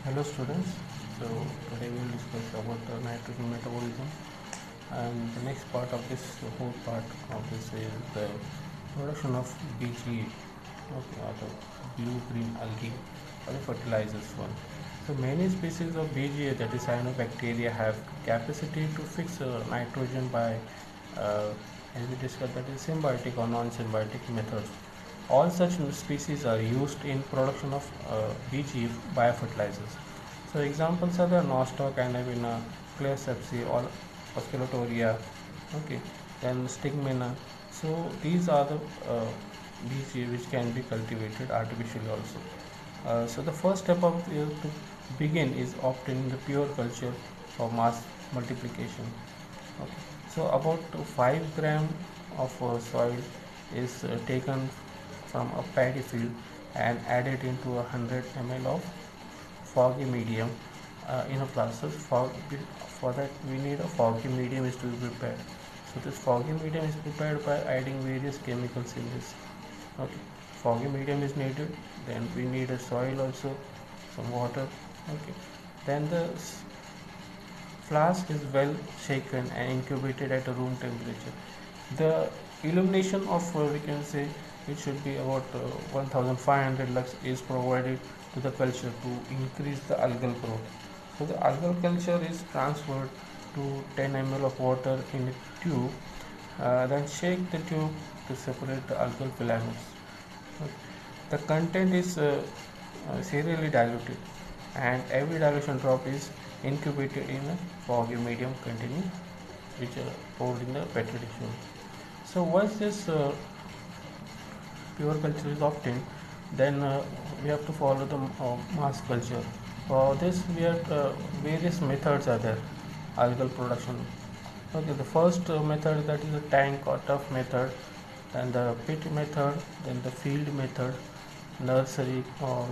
Hello students, so today we will discuss about nitrogen metabolism, and the next part of this whole part of this is the production of BGA, okay, or the blue-green algae or the fertilizers one. So many species of BGA, that is cyanobacteria, have capacity to fix nitrogen by as we discussed, that is symbiotic or non-symbiotic methods. All such species are used in production of BG biofertilizers. So examples are the nostoc, anavina, Cleosepsi, or Osculatoria, okay, then stigmina. So these are the BG which can be cultivated artificially also. So the first step of to begin is obtaining the pure culture for mass multiplication. Okay. So about 5 gram of soil is taken from a paddy field and added into 100 ml of foggy medium in a process. For that we need a foggy medium is to be prepared. So this foggy medium is prepared by adding various chemicals in this. Okay, foggy medium is needed. Then we need a soil also, some water. Okay, then the flask is well shaken and incubated at a room temperature. The illumination of we can say it should be about 1500 lux is provided to the culture to increase the algal growth. So the algal culture is transferred to 10 ml of water in a tube, then shake the tube to separate the algal filaments. Okay. The content is serially diluted, and every dilution drop is incubated in a foggy medium containing which are poured in the petri dish. So once this pure culture is obtained, then we have to follow the mass culture. For this, we have various methods are there. Algal production. Okay, the first method, that is a tank or tough method, then the pit method, then the field method, nursery or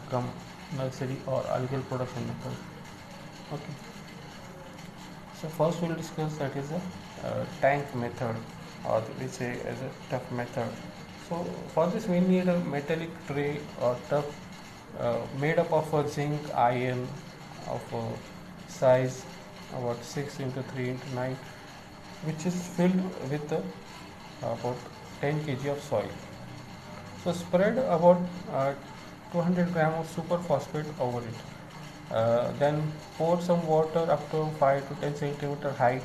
nursery or algal production method. Okay. So first we'll discuss that is a tank method, or we say as a tough method. So for this we need a metallic tray or tub made up of a zinc iron of size about 6 into 3 into 9, which is filled with about 10 kg of soil. So spread about 200 gram of superphosphate over it. Then pour some water up to 5 to 10 centimeter height.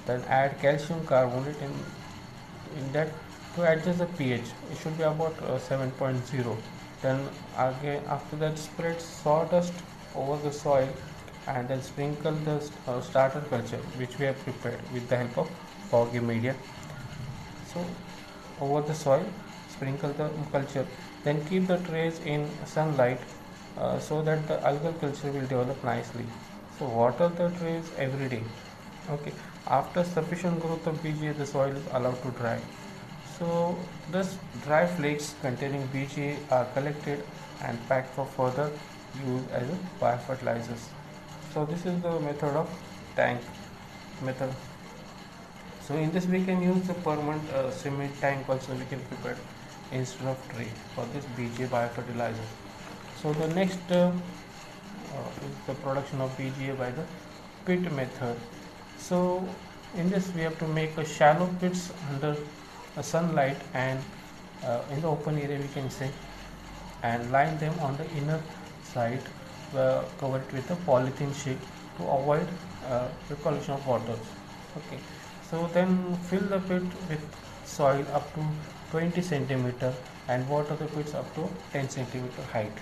Then add calcium carbonate in that to adjust the pH. It should be about 7.0. Then again after that spread sawdust over the soil and then sprinkle the starter culture which we have prepared with the help of foggy media. So over the soil, sprinkle the culture, then keep the trays in sunlight so that the algal culture will develop nicely. So water the trays every day. Okay. After sufficient growth of BGA, the soil is allowed to dry. So thus dry flakes containing BGA are collected and packed for further use as a biofertilizers. So this is the method of tank method. So in this we can use the permanent cement tank also we can prepare instead of tray for this BGA biofertilizer. So the next is the production of BGA by the pit method. So in this we have to make a shallow pits under a sunlight and in the open area we can say, and line them on the inner side, cover it with a polythene sheet to avoid repulsion of water. Okay, so then fill the pit with soil up to 20 centimeter and water the pits up to 10 centimeter height.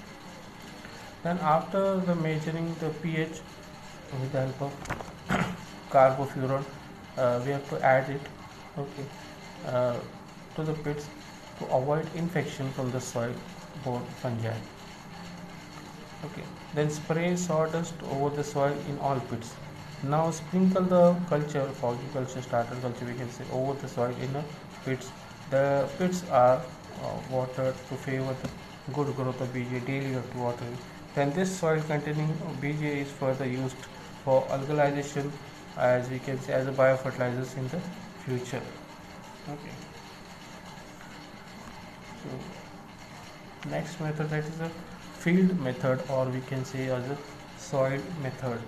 Then after the measuring the pH with the help of carbofuran, we have to add it, okay, uh, to the pits to avoid infection from the soil borne fungi. Okay, then spray sawdust over the soil in all pits. Now sprinkle the culture, foggy culture, starter culture we can say, over the soil in the pits. The pits are watered to favor the good growth of BGA, daily of watering. Then this soil containing BGA is further used for alkalization, as we can say, as a biofertilizers in the future. Okay. So next method, that is a field method, or we can say as a soil method.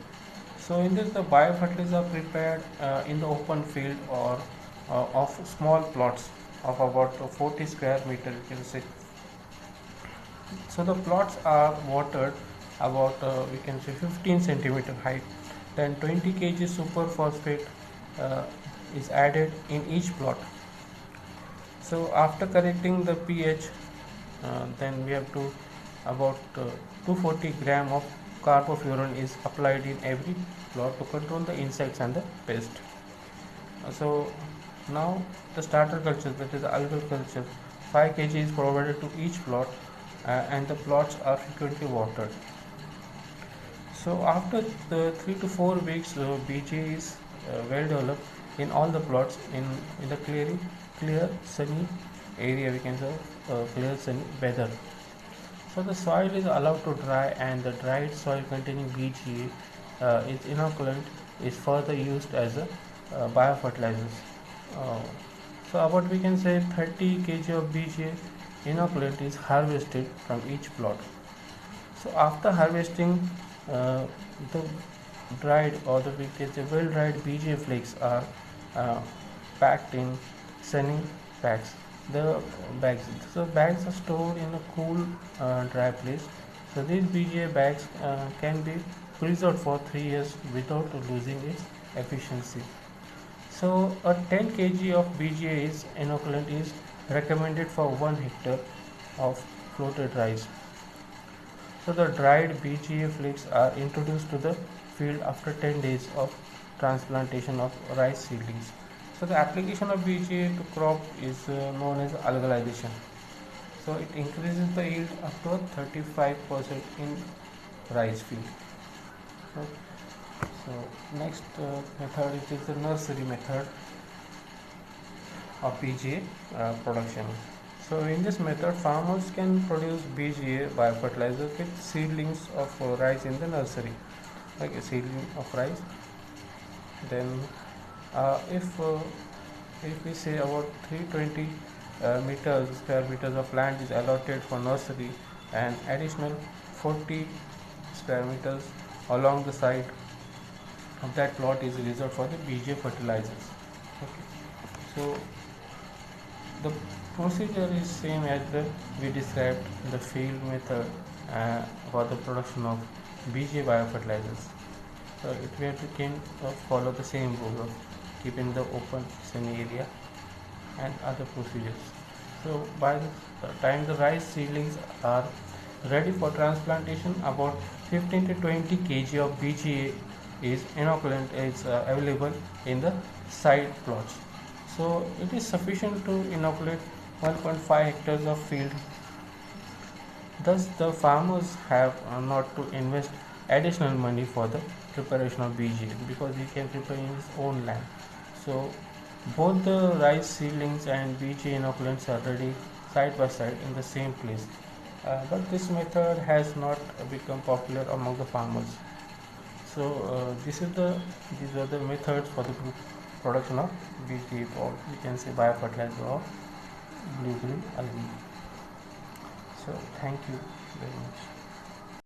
So in this, the biofertilizers are prepared in the open field or of small plots of about 40 square meter, you can say. So the plots are watered about we can say 15 centimeter height. Then 20 kg super phosphate uh, is added in each plot. So after correcting the pH, then we have to about 240 gram of carbofuran is applied in every plot to control the insects and the pest. So now the starter culture, that is the algal culture, 5 kg is provided to each plot and the plots are frequently watered. So after the 3 to 4 weeks, BJ is well developed in all the plots in the clear sunny area, we can say clear sunny weather. So the soil is allowed to dry and the dried soil containing BGA is inoculant is further used as a biofertilizers. Uh, so about we can say 30 kg of BGA inoculant is harvested from each plot. So after harvesting, uh, the dried or the we can say well dried BGA flakes are uh, packed in sunny bags. The bags, so bags are stored in a cool, dry place. So these BGA bags can be preserved for 3 years without losing its efficiency. So a 10 kg of BGA is inoculant is recommended for 1 hectare of floated rice. So the dried BGA flakes are introduced to the field after 10 days of transplantation of rice seedlings. So the application of BGA to crop is known as algalization. So it increases the yield up to 35% in rice field. Okay. So next method, it is the nursery method of BGA production. So in this method, farmers can produce BGA biofertilizer with seedlings of rice in the nursery, like a seedling of rice. Then if we say about 320 square meters of land is allotted for nursery and additional 40 square meters along the side of that plot is reserved for the BGA fertilizers. Okay. So the procedure is same as the we described the field method for the production of BGA biofertilizers. So we can follow the same rule of keeping the open sunny area and other procedures. So by the time the rice seedlings are ready for transplantation, about 15 to 20 kg of BGA is inoculant is available in the side plots. So it is sufficient to inoculate 1.5 hectares of field. Thus, the farmers have not to invest additional money for the preparation of BGA because he can prepare in his own land. So both the rice seedlings and BGA inoculants are ready side by side in the same place. But this method has not become popular among the farmers. So these are the methods for the production of BGA, or we can say biofertilizer of blue green algae. So thank you very much.